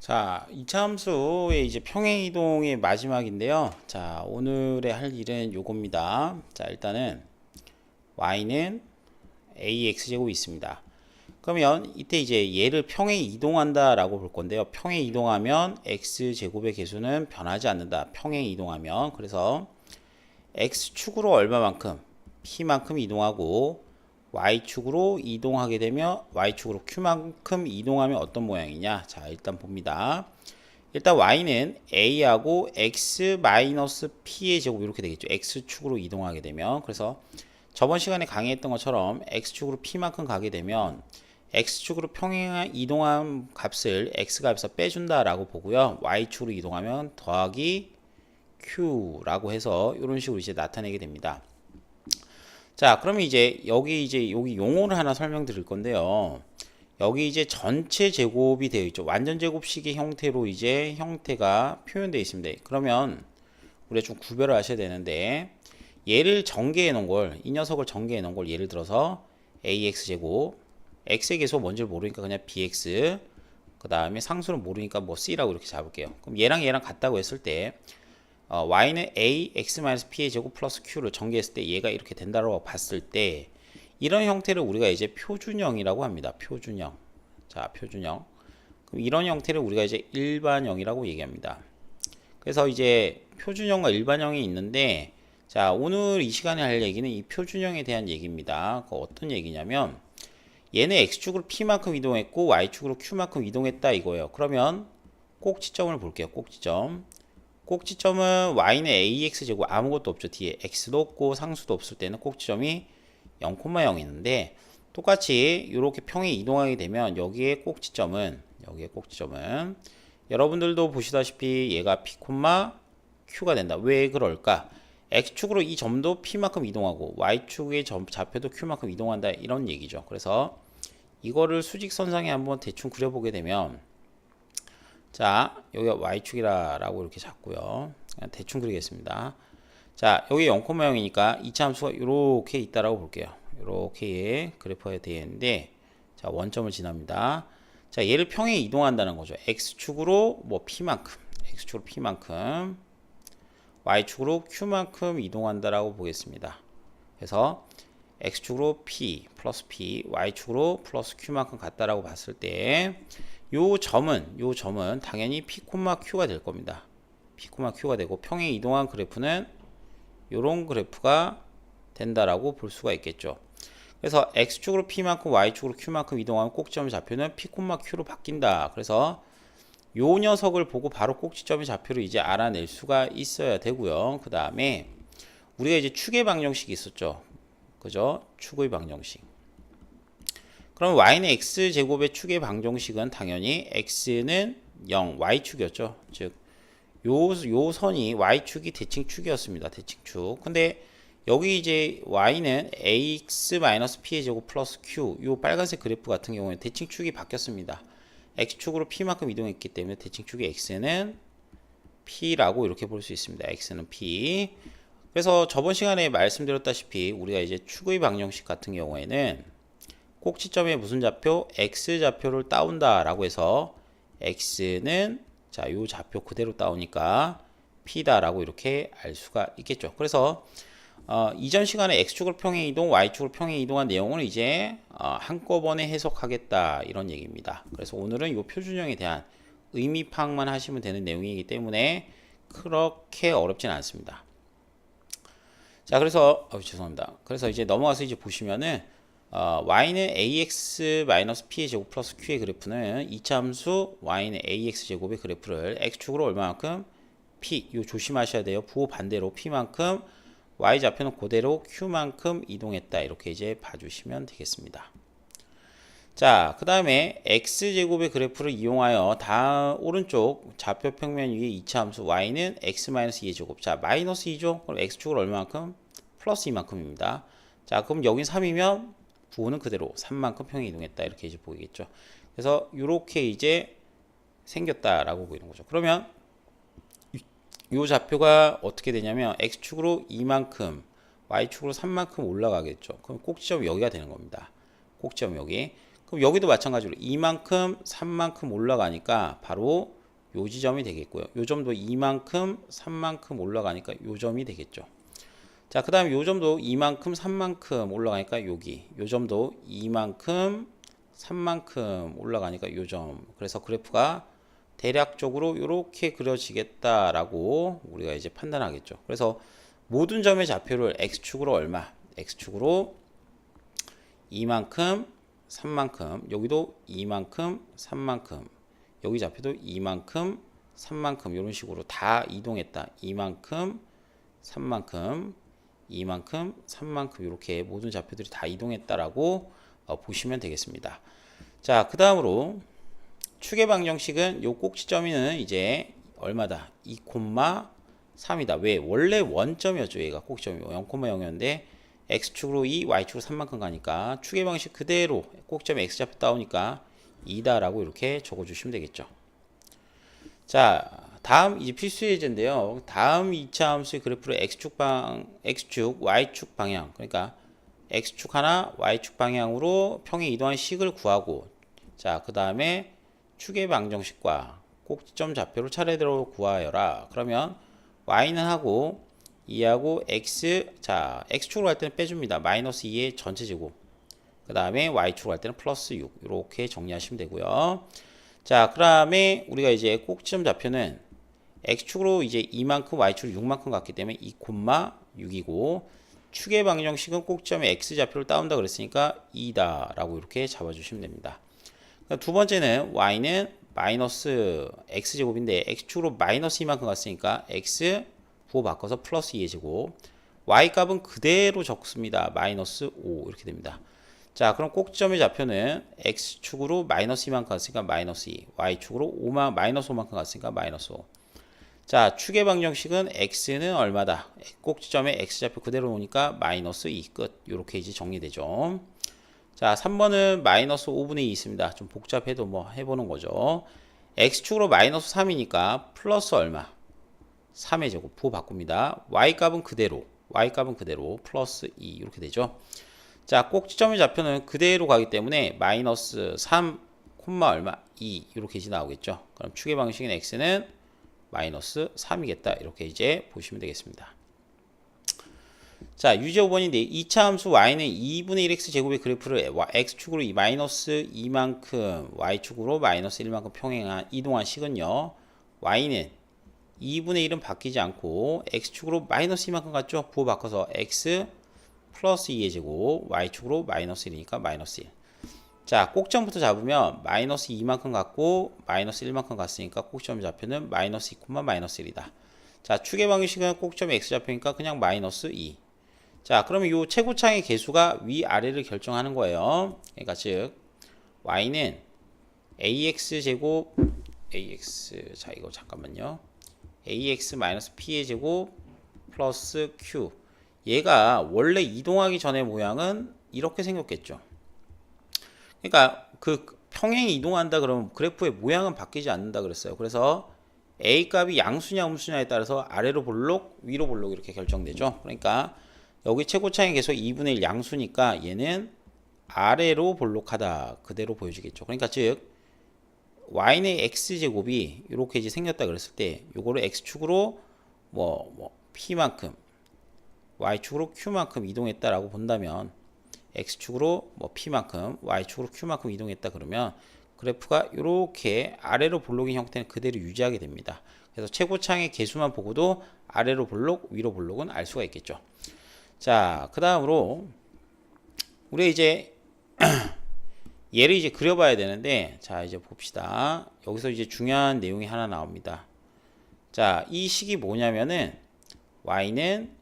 자, 이차함수의 이제 평행이동의 마지막인데요. 자, 오늘의 할 일은 요겁니다. 자, 일단은 y는 ax제곱이 있습니다. 그러면 이때 이제 얘를 평행 이동한다 라고 볼 건데요. 평행 이동하면 x제곱의 개수는 변하지 않는다. 평행 이동하면. 그래서 x축으로 얼마만큼? p만큼 이동하고 y축으로 이동하게 되면 y축으로 q만큼 이동하면 어떤 모양이냐? 자, 일단 봅니다. 일단 y는 a하고 x-p의 제곱 이렇게 되겠죠. x축으로 이동하게 되면. 그래서 저번 시간에 강의했던 것처럼 x축으로 p만큼 가게 되면 x축으로 평행한 이동한 값을 x값에서 빼준다라고 보고요. y축으로 이동하면 더하기 q라고 해서 이런 식으로 이제 나타내게 됩니다. 자, 그러면 이제 여기 용어를 하나 설명드릴 건데요. 여기 이제 전체 제곱이 되어 있죠. 완전 제곱식의 형태로 이제 형태가 표현되어 있습니다. 그러면 우리가 좀 구별을 하셔야 되는데 얘를 전개해 놓은 걸, 이 녀석을 전개해 놓은 걸 예를 들어서 ax 제곱, x의 개수 뭔지 모르니까 그냥 bx, 그 다음에 상수는 모르니까 뭐 c라고 이렇게 잡을게요. 그럼 얘랑 같다고 했을 때 y는 a x-p의 제곱 플러스 q를 전개했을 때 얘가 이렇게 된다고 봤을 때 이런 형태를 우리가 이제 표준형이라고 합니다. 표준형. 자, 표준형. 그럼 이런 형태를 우리가 이제 일반형이라고 얘기합니다. 그래서 이제 표준형과 일반형이 있는데, 자, 오늘 이 시간에 할 얘기는 이 표준형에 대한 얘기입니다. 그 어떤 얘기냐면 얘는 x축으로 p만큼 이동했고 y축으로 q만큼 이동했다 이거예요. 그러면 꼭지점을 볼게요. 꼭지점. 꼭지점은 y는 ax제곱 아무것도 없죠. 뒤에 x도 없고 상수도 없을 때는 꼭지점이 0,0 있는데 똑같이 이렇게 평행 이동하게 되면 여기에 꼭지점은 여러분들도 보시다시피 얘가 p, q가 된다. 왜 그럴까? x축으로 이 점도 p만큼 이동하고 y축의 좌표도 q만큼 이동한다 이런 얘기죠. 그래서 이거를 수직선상에 한번 대충 그려보게 되면 자, 여기가 y축이라고 이렇게 잡고요. 그냥 대충 그리겠습니다. 자, 여기 0,0이니까 이차 함수가 이렇게 있다라고 볼게요. 이렇게 그래프가 되어 있는데, 자, 원점을 지납니다. 자, 얘를 평행 이동한다는 거죠. x축으로 뭐 p만큼, y축으로 q만큼 이동한다라고 보겠습니다. 그래서 x축으로 p 플러스 p, y축으로 플러스 q만큼 같다라고 봤을 때 요 점은 당연히 p, q가 될 겁니다. p, q가 되고 평행 이동한 그래프는 요런 그래프가 된다라고 볼 수가 있겠죠. 그래서 x축으로 p만큼 y축으로 q만큼 이동하면 꼭지점의 좌표는 p, q로 바뀐다. 그래서 요 녀석을 보고 바로 꼭지점의 좌표를 이제 알아낼 수가 있어야 되고요. 그 다음에 우리가 이제 축의 방정식이 있었죠. 그죠? 축의 방정식. 그럼 y는 x제곱의 축의 방정식은 당연히 x는 0, y축이었죠. 즉, 요 선이 y축이 대칭축이었습니다. 대칭축. 근데 여기 이제 y는 ax-p의 제곱 플러스 q, 요 빨간색 그래프 같은 경우에 대칭축이 바뀌었습니다. x축으로 p만큼 이동했기 때문에 대칭축의 x는 p라고 이렇게 볼 수 있습니다. x는 p. 그래서 저번 시간에 말씀드렸다시피 우리가 이제 축의 방정식 같은 경우에는 꼭지점에 무슨 좌표? x좌표를 따온다 라고 해서 x는 자, 요 좌표 그대로 따오니까 p다 라고 이렇게 알 수가 있겠죠. 그래서 이전 시간에 x축으로 평행 이동, y축으로 평행 이동한 내용을 이제 한꺼번에 해석하겠다 이런 얘기입니다. 그래서 오늘은 이 표준형에 대한 의미 파악만 하시면 되는 내용이기 때문에 그렇게 어렵진 않습니다. 자, 그래서 죄송합니다. 그래서 이제 넘어가서 이제 보시면은 y는 ax-p의 제곱 플러스 q의 그래프는 이차 함수 y는 ax 제곱의 그래프를 x축으로 얼마만큼 p, 이거 조심하셔야 돼요. 부호 반대로 p만큼 y 좌표는 그대로 q만큼 이동했다. 이렇게 이제 봐주시면 되겠습니다. 자, 그 다음에 x제곱의 그래프를 이용하여 오른쪽 좌표 평면 위에 이차 함수 y는 x-2의 제곱. 자, 마이너스 2죠? 그럼 x축으로 얼마만큼? 플러스 2만큼입니다. 자, 그럼 여긴 3이면 부호는 그대로 3만큼 평행 이동했다. 이렇게 이제 보이겠죠. 그래서 이렇게 이제 생겼다라고 보이는 거죠. 그러면 이 좌표가 어떻게 되냐면 x축으로 2만큼, y축으로 3만큼 올라가겠죠. 그럼 꼭지점 여기가 되는 겁니다. 꼭지점 여기. 그럼 여기도 마찬가지로 2만큼 3만큼 올라가니까 바로 요 지점이 되겠고요. 요 점도 2만큼 3만큼 올라가니까 요 점이 되겠죠. 자, 그 다음에 요 점도 2만큼 3만큼 올라가니까 여기 요 점도 2만큼 3만큼 올라가니까 요 점. 그래서 그래프가 대략적으로 이렇게 그려지겠다라고 우리가 이제 판단하겠죠. 그래서 모든 점의 좌표를 x축으로 얼마? x축으로 2만큼 3만큼, 여기도 2만큼 3만큼, 여기 좌표도 2만큼 3만큼 이런 식으로 다 이동했다. 2만큼 3만큼 2만큼 3만큼 이렇게 모든 좌표들이 다 이동했다라고 보시면 되겠습니다. 자, 그 다음으로 축의 방정식은 요 꼭지점이는 이제 얼마다? 2,3이다. 왜? 원래 원점이었죠. 얘가 꼭지점이 0,0이었는데 x축으로 2, y축으로 3만큼 가니까 축의 방식 그대로 꼭지점에 x좌표 따오니까 2다라고 이렇게 적어주시면 되겠죠. 자, 다음 이제 필수 예제인데요. 다음 2차 함수의 그래프를 x축, y축 방향, 그러니까 x축 하나, y축 방향으로 평행 이동한 식을 구하고, 자, 그 다음에 축의 방정식과 꼭지점 좌표를 차례대로 구하여라. 그러면 y는 하고 2하고 x, 자, x축으로 갈 때는 빼줍니다. 마이너스 2의 전체 제곱. 그 다음에 y축으로 갈 때는 플러스 6. 이렇게 정리하시면 되고요. 자, 그 다음에 우리가 이제 꼭지점 좌표는 x축으로 이제 2만큼, y축으로 6만큼 갔기 때문에 2,6이고, 축의 방정식은 꼭지점에 x좌표를 따온다 그랬으니까 2다 라고 이렇게 잡아주시면 됩니다. 두 번째는 y는 마이너스 x제곱인데 x축으로 마이너스 2만큼 갔으니까 x 부호 바꿔서 플러스 2의 제곱, y 값은 그대로 적습니다. 마이너스 5 이렇게 됩니다. 자, 그럼 꼭지점의 좌표는 x축으로 마이너스 2만큼 갔으니까 마이너스 2, y축으로 마이너스 5만큼 갔으니까 마이너스 5. 자, 축의 방정식은 x는 얼마다? 꼭지점에 x좌표 그대로 오니까 마이너스 2 끝. 이렇게 이제 정리되죠. 자, 3번은 마이너스 5분의 2 있습니다. 좀 복잡해도 뭐 해보는 거죠. x축으로 마이너스 3이니까 플러스 얼마? 3의 제곱 부호 바꿉니다. y값은 그대로 플러스 2 이렇게 되죠. 자, 꼭지점의 좌표는 그대로 가기 때문에 마이너스 3, 얼마? 2 이렇게 이제 나오겠죠. 그럼 축의 방식인 x는 마이너스 3이겠다. 이렇게 이제 보시면 되겠습니다. 자, 유제 5번인데 2차 함수 y는 2분의 1x 제곱의 그래프를 x축으로 마이너스 2만큼, y축으로 마이너스 1만큼 이동한 식은요. y는 2분의 1은 바뀌지 않고 x축으로 마이너스 2만큼 갔죠. 부호 바꿔서 x 플러스 2의 제곱, y축으로 마이너스 1이니까 마이너스 1. 자, 꼭지점부터 잡으면 마이너스 2만큼 갔고 마이너스 1만큼 갔으니까 꼭지점 좌표는 마이너스 2, 마이너스 1이다. 자, 축의 방식은 꼭지점의 x좌표니까 그냥 마이너스 2. 자, 그러면 이 최고창의 개수가 위아래를 결정하는 거예요. 그러니까 즉 y는 ax 제곱 자, 이거 잠깐만요. ax 마이너스 p의 제곱 플러스 q. 얘가 원래 이동하기 전의 모양은 이렇게 생겼겠죠. 그러니까 그 평행이 이동한다 그러면 그래프의 모양은 바뀌지 않는다 그랬어요. 그래서 a 값이 양수냐 음수냐에 따라서 아래로 볼록, 위로 볼록 이렇게 결정되죠. 그러니까 여기 최고차의 개수 2분의 1 양수니까 얘는 아래로 볼록하다 그대로 보여지겠죠. 그러니까 즉 y는 x제곱이 이렇게 이제 생겼다 그랬을 때 요거를 x축으로 p만큼 y축으로 q만큼 이동했다라고 본다면 x축으로 p만큼 y축으로 q만큼 이동했다 그러면 그래프가 이렇게 아래로 볼록인 형태는 그대로 유지하게 됩니다. 그래서 최고창의 개수만 보고도 아래로 볼록, 위로 볼록은 알 수가 있겠죠. 자, 그 다음으로 우리 이제 얘를 이제 그려봐야 되는데, 자, 이제 봅시다. 여기서 이제 중요한 내용이 하나 나옵니다. 자, 이 식이 뭐냐면은 y는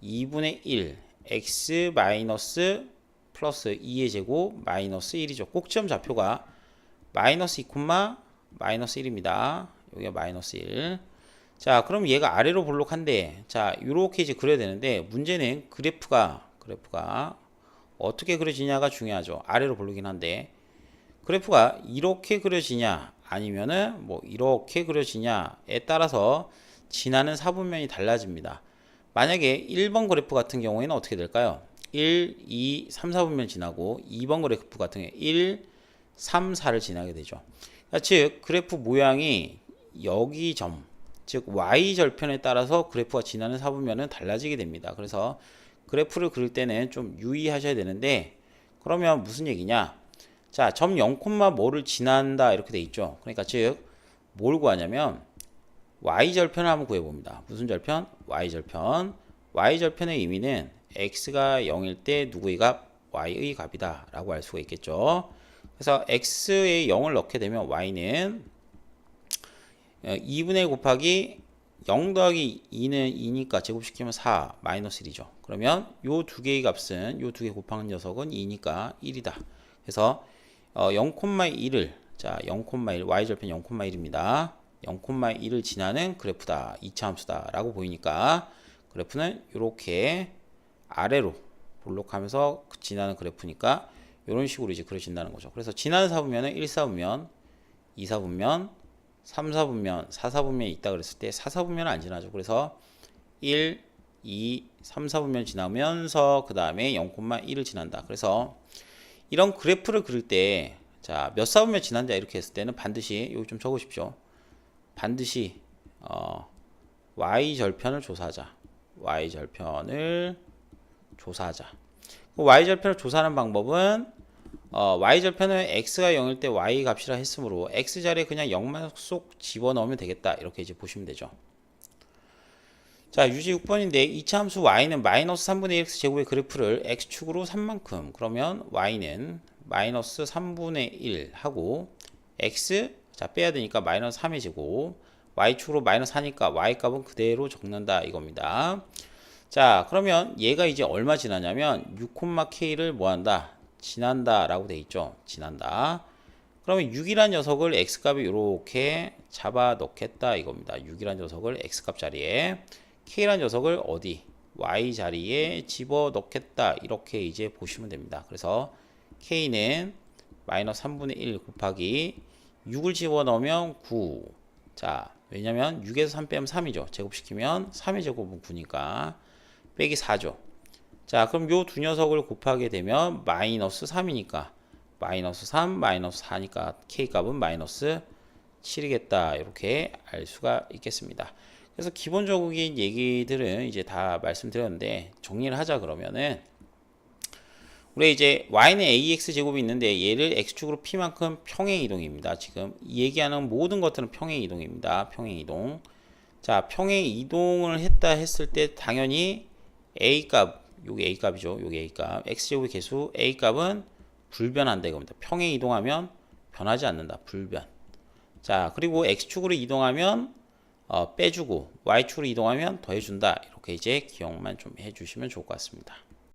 2분의 1 x 마이너스 플러스 2의 제곱 마이너스 1이죠. 꼭지점 좌표가 마이너스 2, 마이너스 1입니다. 여기가 마이너스 1. 자, 그럼 얘가 아래로 볼록한데, 자, 요렇게 이제 그려야 되는데, 문제는 그래프가 어떻게 그려지냐가 중요하죠. 아래로 볼록이긴 한데, 그래프가 이렇게 그려지냐, 아니면은 이렇게 그려지냐에 따라서 지나는 사분면이 달라집니다. 만약에 1번 그래프 같은 경우에는 어떻게 될까요? 1, 2, 3, 4분면 지나고 2번 그래프 같은 경우에 1, 3, 4를 지나게 되죠. 그러니까 즉 그래프 모양이 여기 점, 즉 y절편에 따라서 그래프가 지나는 사분면은 달라지게 됩니다. 그래서 그래프를 그릴 때는 좀 유의하셔야 되는데, 그러면 무슨 얘기냐? 자, 점 0, 뭐를 지난다 이렇게 돼 있죠. 그러니까 즉 뭘 구하냐면 y절편을 한번 구해봅니다. 무슨 절편? y절편. y절편의 의미는 x가 0일 때 누구의 값? y의 값이다 라고 할 수가 있겠죠. 그래서 x에 0을 넣게 되면 y는 2분의 1 곱하기 0 더하기 2는 2니까 제곱시키면 4 마이너스 1이죠. 그러면 요 두 개의 값은 요 두 개 곱한 녀석은 2니까 1이다. 그래서 0,1을 자 0,1 y절편 0,1입니다. 0,1을 지나는 그래프다. 2차 함수다 라고 보이니까 그래프는 이렇게 아래로 볼록하면서 지나는 그래프니까 이런 식으로 이제 그려진다는 거죠. 그래서 지나는 사분면은 1사분면, 2사분면, 3사분면, 4사분면이 있다 그랬을 때 4사분면은 안 지나죠. 그래서 1, 2, 3, 4분면 지나면서 그 다음에 0,1을 지난다. 그래서 이런 그래프를 그릴 때 자, 몇 사분면 지난다 이렇게 했을 때는 반드시 여기 좀 적으십시오. 반드시 y절편을 조사하자. y절편을 조사하자. y절편을 조사하는 방법은 y절편은 x가 0일 때 y 값이라 했으므로 x자리에 그냥 0만 쏙 집어넣으면 되겠다. 이렇게 이제 보시면 되죠. 자, 유지 6번인데 2차 함수 y는 마이너스 3분의 1x 제곱의 그래프를 x축으로 3만큼, 그러면 y는 마이너스 3분의 1 하고 x 자 빼야 되니까 마이너스 3의 제곱, y축으로 마이너스 4니까 y값은 그대로 적는다 이겁니다. 자, 그러면 얘가 이제 얼마 지나냐면 6,k를 뭐한다? 지난다 라고 돼 있죠. 지난다. 그러면 6이란 녀석을 x값에 이렇게 잡아 넣겠다 이겁니다. 6이란 녀석을 x값 자리에, k란 녀석을 어디? y 자리에 집어 넣겠다 이렇게 이제 보시면 됩니다. 그래서 k는 마이너스 3분의 1 곱하기 6을 집어 넣으면 9. 자, 왜냐면 6에서 3 빼면 3이죠. 제곱시키면 3의 제곱은 9니까 빼기 4죠. 자, 그럼 요 두 녀석을 곱하게 되면 마이너스 3이니까 마이너스 3, 마이너스 4니까 k값은 마이너스 7이겠다. 이렇게 알 수가 있겠습니다. 그래서 기본적인 얘기들은 이제 다 말씀드렸는데 정리를 하자 그러면은 우리 이제 y는 ax 제곱이 있는데 얘를 x축으로 p만큼 평행 이동입니다. 지금 얘기하는 모든 것들은 평행 이동입니다. 평행 이동. 자, 평행 이동을 했다 했을 때 당연히 a 값, 요게 a 값이죠. 요게 a 값. x 제곱의 개수 a 값은 불변한다 이겁니다. 평행 이동하면 변하지 않는다. 불변. 자, 그리고 x축으로 이동하면 빼주고 y축으로 이동하면 더해준다. 이렇게 이제 기억만 좀 해주시면 좋을 것 같습니다.